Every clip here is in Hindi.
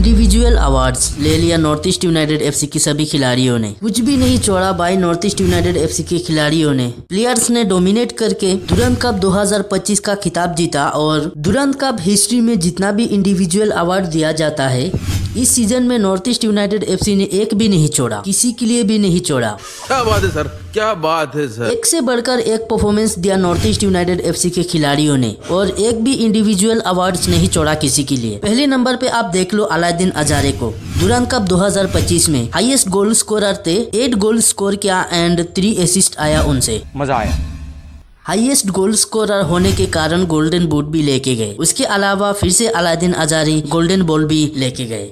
इंडिविजुअल अवार्ड्स ले लिया नॉर्थ ईस्ट यूनाइटेड एफसी की सभी खिलाड़ियों ने। कुछ भी नहीं छोड़ा भाई नॉर्थ ईस्ट यूनाइटेड एफसी के खिलाड़ियों ने। प्लेयर्स ने डोमिनेट करके दुरंत कप 2025 का खिताब जीता और दुरंत कप हिस्ट्री में जितना भी इंडिविजुअल अवार्ड दिया जाता है इस सीजन में नॉर्थ ईस्ट यूनाइटेड एफसी ने एक भी नहीं छोड़ा, किसी के लिए भी नहीं छोड़ा। क्या बात है सर, क्या बात है सर। एक से बढ़कर एक परफॉर्मेंस दिया नॉर्थ ईस्ट यूनाइटेड एफसी के खिलाड़ियों ने और एक भी इंडिविजुअल अवार्ड्स नहीं छोड़ा किसी के लिए। पहले नंबर पे आप देख लो अलाउद्दीन अजारे को। दुरंत कप 2025 में हाईएस्ट गोल स्कोरर थे, 8 गोल स्कोर किया एंड 3 असिस्ट आया उनसे। मजा आया। हाईएस्ट गोल स्कोरर होने के कारण गोल्डन बूट भी लेके गए। उसके अलावा फिर से अलाउद्दीन अजारी गोल्डन बॉल भी लेके गए।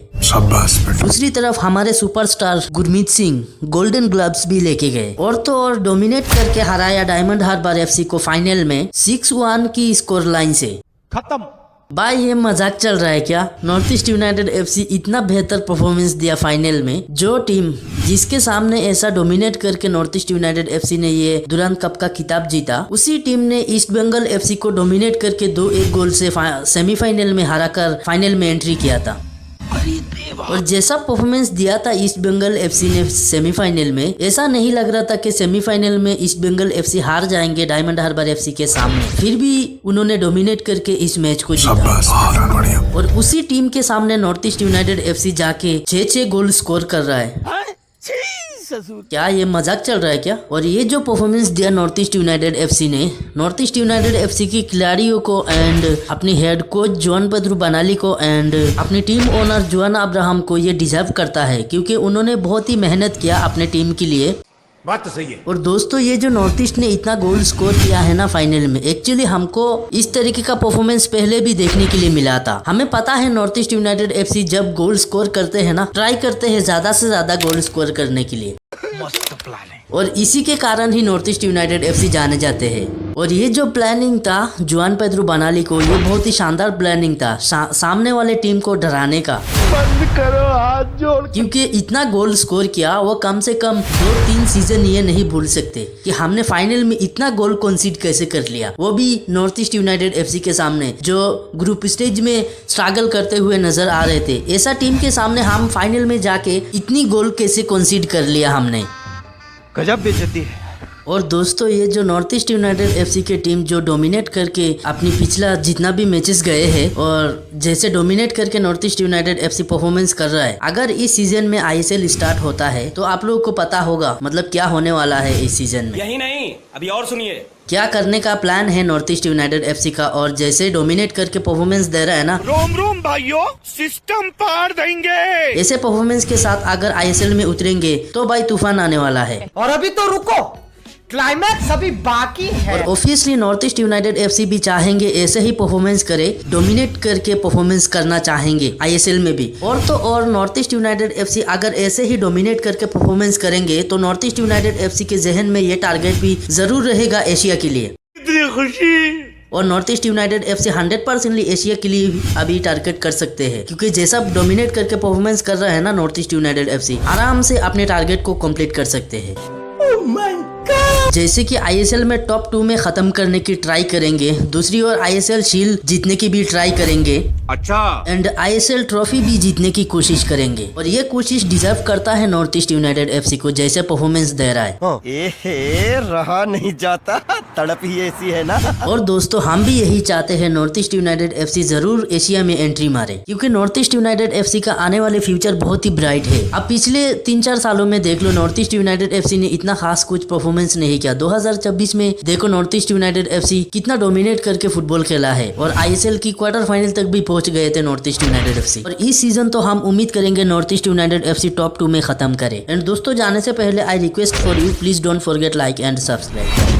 दूसरी तरफ हमारे superstar Gurmeet Singh golden gloves भी लेके गए और तो और डोमिनेट करके हराया डायमंड हार्बर एफसी को फाइनल में 6-1 की स्कोर लाइन से। खत्म भाई ये मजाक चल रहा है क्या? नॉर्थ ईस्ट यूनाइटेड एफसी इतना बेहतर परफॉर्मेंस दिया फाइनल में। जो टीम जिसके सामने ऐसा डोमिनेट करके नॉर्थ ईस्ट यूनाइटेड एफसी ने ये दुरंत कप का खिताब जीता, उसी टीम ने ईस्ट बंगाल एफसी को डोमिनेट करके 2-1 गोल से सेमीफाइनल में हराकर फाइनल में एंट्री किया था। और जैसा परफॉर्मेंस दिया था ईस्ट बंगाल एफसी ने सेमीफाइनल में, ऐसा नहीं लग रहा था कि सेमीफाइनल में ईस्ट बंगाल एफसी हार जाएंगे डायमंड हार्बर एफसी के सामने। फिर भी उन्होंने डोमिनेट करके इस मैच को जीता और उसी टीम के सामने नॉर्थ ईस्ट यूनाइटेड एफसी जाके 6-6 गोल स्कोर कर रहा है। क्या ये मजाक चल रहा है क्या? और ये जो परफॉर्मेंस दिया नॉर्थ ईस्ट यूनाइटेड एफसी ने, नॉर्थ ईस्ट यूनाइटेड एफसी की खिलाड़ियों को एंड अपनी हेड कोच जोन पेद्रो बनाली को एंड अपनी टीम ओनर जोन अब्राहम को ये डिजर्व करता है क्योंकि उन्होंने बहुत ही मेहनत किया अपने टीम के लिए। बात तो सही है। और दोस्तों ये जो नॉर्थ ईस्ट ने इतना गोल स्कोर किया है ना फाइनल में, एक्चुअली हमको इस तरीके का परफॉर्मेंस पहले भी देखने के लिए मिला था। हमें पता है नॉर्थ ईस्ट यूनाइटेड एफसी जब गोल स्कोर करते हैं ना, ट्राई करते हैं ज्यादा से ज्यादा गोल स्कोर करने के लिए। मस्त प्लान है। और इसी के कारण ही नॉर्थ ईस्ट यूनाइटेड एफसी जाने जाते हैं। और ये जो प्लानिंग था जोन पेद्रो बनाली को, ये बहुत ही शानदार प्लानिंग था सामने वाले टीम को डराने का। बंद करो हाथ जोड़। क्योंकि इतना गोल स्कोर किया वो कम से कम 2-3 सीजन ये नहीं भूल सकते कि हमने फाइनल में इतना गोल कंसीड कैसे कर लिया, वो भी नॉर्थ ईस्ट यूनाइटेड एफसी के सामने जो ग्रुप स्टेज में स्ट्रगल करते हुए नजर आ रहे थे। ऐसा टीम के सामने हम फाइनल में जाके इतनी गोल कैसे कंसीड कर लिया हमने। गजब बेइज्जती है। और दोस्तों ये जो नॉर्थ ईस्ट यूनाइटेड एफसी की टीम जो डोमिनेट करके अपनी पिछला जितना भी मैचेस गए हैं और जैसे डोमिनेट करके north east United FC performance कर रहा है, अगर इस सीजन में आईएसएल स्टार्ट होता है तो आप लोगों को पता होगा मतलब क्या होने वाला है इस सीजन में। यही नहीं, अभी और सुनिए क्या करने का प्लान है नॉर्थ ईस्ट यूनाइटेड एफसी का। और जैसे डोमिनेट करके परफॉर्मेंस दे रहा है ना, रोम रोम भाइयों, सिस्टम पार देंगे। ऐसे परफॉर्मेंस के साथ अगर आईएसएल में उतरेंगे तो भाई तूफान आने वाला है। और अभी तो रुको, क्लाइमैक्स अभी बाकी है। और obviously north east United FC भी चाहेंगे ऐसे ही परफॉर्मेंस करे, डोमिनेट करके परफॉर्मेंस करना चाहेंगे आईएसएल में भी। और तो और नॉर्थ ईस्ट यूनाइटेड एफसी अगर ऐसे ही डोमिनेट करके परफॉर्मेंस करेंगे तो नॉर्थ ईस्ट यूनाइटेड एफसी के जहन में ये टारगेट भी जरूर रहेगा एशिया के लिए। इतनी खुशी। और north east United FC 100% Asia के लिए अभी टारगेट कर सकते हैं क्योंकि जैसा डोमिनेट करके परफॉर्मेंस कर रहा है ना नॉर्थ ईस्ट यूनाइटेड एफसी, आराम से अपने टारगेट को कंप्लीट कर सकते हैं। जैसे कि आईएसएल में टॉप 2 में खत्म करने की ट्राई करेंगे, दूसरी ओर आईएसएल शील्ड जीतने की भी ट्राई करेंगे। अच्छा। एंड आईएसएल ट्रॉफी भी जीतने की कोशिश करेंगे। और ये कोशिश डिजर्व करता है नॉर्थ ईस्ट यूनाइटेड एफसी को जैसे परफॉर्मेंस दे रहा है। रहा नहीं जाता, तड़प ही ऐसी है ना। और दोस्तों हम भी यही चाहते हैं नॉर्थ ईस्ट यूनाइटेड एफसी जरूर एशिया में एंट्री मारे क्योंकि नॉर्थ ईस्ट यूनाइटेड एफसी का आने वाले फ्यूचर बहुत ही ब्राइट है। अब पिछले 3-4 सालों में देख लो नॉर्थ ईस्ट यूनाइटेड एफसी ने इतना खास कुछ परफॉर्मेंस नहीं किया। 2026 में देखो नॉर्थ ईस्ट यूनाइटेड एफसी कितना डोमिनेट करके फुटबॉल खेला है और आईएसएल की क्वार्टर फाइनल तक भी पहुंच गए थे नॉर्थ ईस्ट यूनाइटेड एफसी। और इस सीजन तो हम उम्मीद करेंगे north east United FC top 2 में खत्म करे। एंड दोस्तों जाने से पहले I request for you, please don't forget like and subscribe.